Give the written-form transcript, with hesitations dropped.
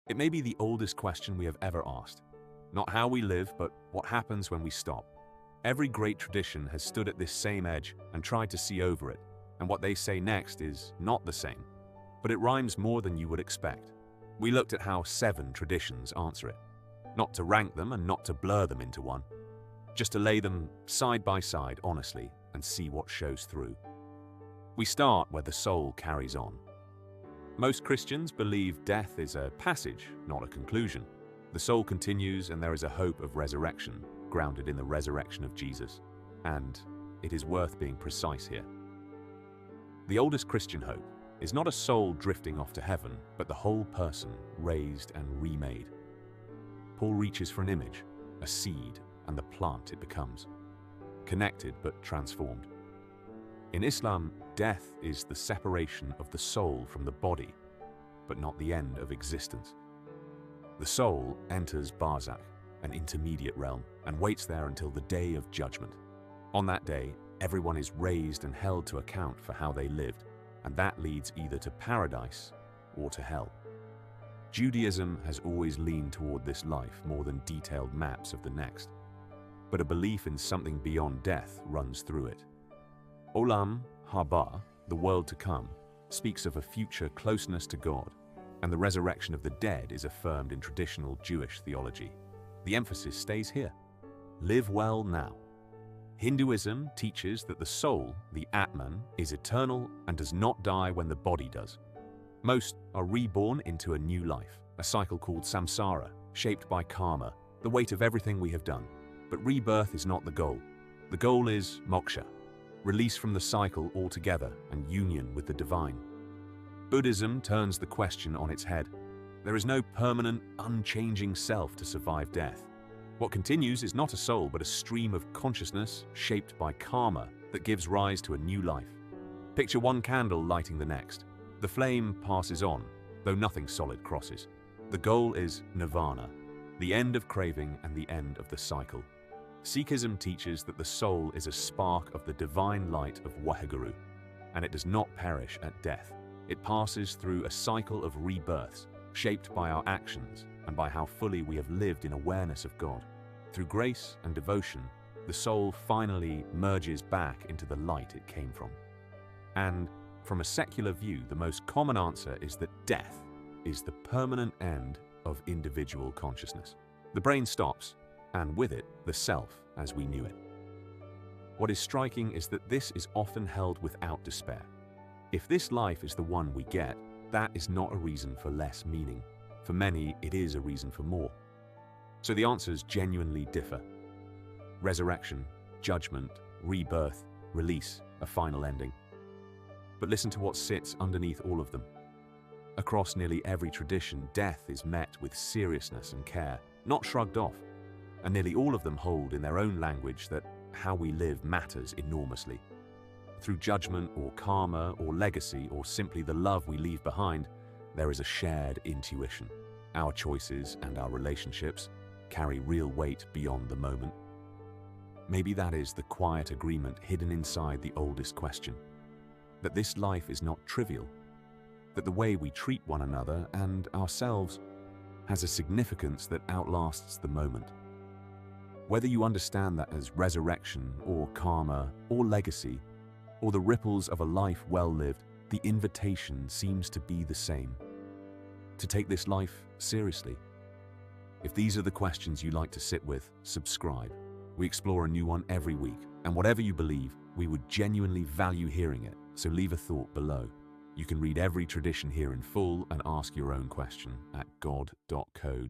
It may be the oldest question we have ever asked. Not how we live, but what happens when we stop. Every great tradition has stood at this same edge and tried to see over it, and what they say next is not the same. But it rhymes more than you would expect. We looked at how 7 traditions answer it. Not to rank them and not to blur them into one. Just to lay them side by side honestly and see what shows through. We start where the soul carries on. Most Christians believe death is a passage, not a conclusion. The soul continues and there is a hope of resurrection, grounded in the resurrection of Jesus. And it is worth being precise here. The oldest Christian hope is not a soul drifting off to heaven, but the whole person raised and remade. Paul reaches for an image, a seed, and the plant it becomes. Connected but transformed. In Islam, death is the separation of the soul from the body, but not the end of existence. The soul enters Barzakh, an intermediate realm, and waits there until the day of judgment. On that day, everyone is raised and held to account for how they lived, and that leads either to paradise or to hell. Judaism has always leaned toward this life more than detailed maps of the next, but a belief in something beyond death runs through it. Olam Haba, the world to come, speaks of a future closeness to God, and the resurrection of the dead is affirmed in traditional Jewish theology. The emphasis stays here. Live well now. Hinduism teaches that the soul, the Atman, is eternal and does not die when the body does. Most are reborn into a new life, a cycle called samsara, shaped by karma, the weight of everything we have done. But rebirth is not the goal. The goal is moksha, release from the cycle altogether and union with the divine. Buddhism turns the question on its head. There is no permanent, unchanging self to survive death. What continues is not a soul, but a stream of consciousness shaped by karma that gives rise to a new life. Picture one candle lighting the next. The flame passes on, though nothing solid crosses. The goal is nirvana, the end of craving and the end of the cycle. Sikhism teaches that the soul is a spark of the divine light of Waheguru, and it does not perish at death. It passes through a cycle of rebirths, shaped by our actions and by how fully we have lived in awareness of God. Through grace and devotion, the soul finally merges back into the light it came from. And from a secular view, the most common answer is that death is the permanent end of individual consciousness. The brain stops, and with it, the self as we knew it. What is striking is that this is often held without despair. If this life is the one we get, that is not a reason for less meaning. For many, it is a reason for more. So the answers genuinely differ. Resurrection, judgment, rebirth, release, a final ending. But listen to what sits underneath all of them. Across nearly every tradition, death is met with seriousness and care, not shrugged off. And nearly all of them hold in their own language that how we live matters enormously. Through judgment or karma or legacy or simply the love we leave behind, there is a shared intuition. Our choices and our relationships carry real weight beyond the moment. Maybe that is the quiet agreement hidden inside the oldest question. That this life is not trivial. That the way we treat one another and ourselves has a significance that outlasts the moment. Whether you understand that as resurrection or karma or legacy or the ripples of a life well lived, the invitation seems to be the same. To take this life seriously. If these are the questions you like to sit with, subscribe. We explore a new one every week, and whatever you believe, we would genuinely value hearing it, so leave a thought below. You can read every tradition here in full and ask your own question at God.co.uk.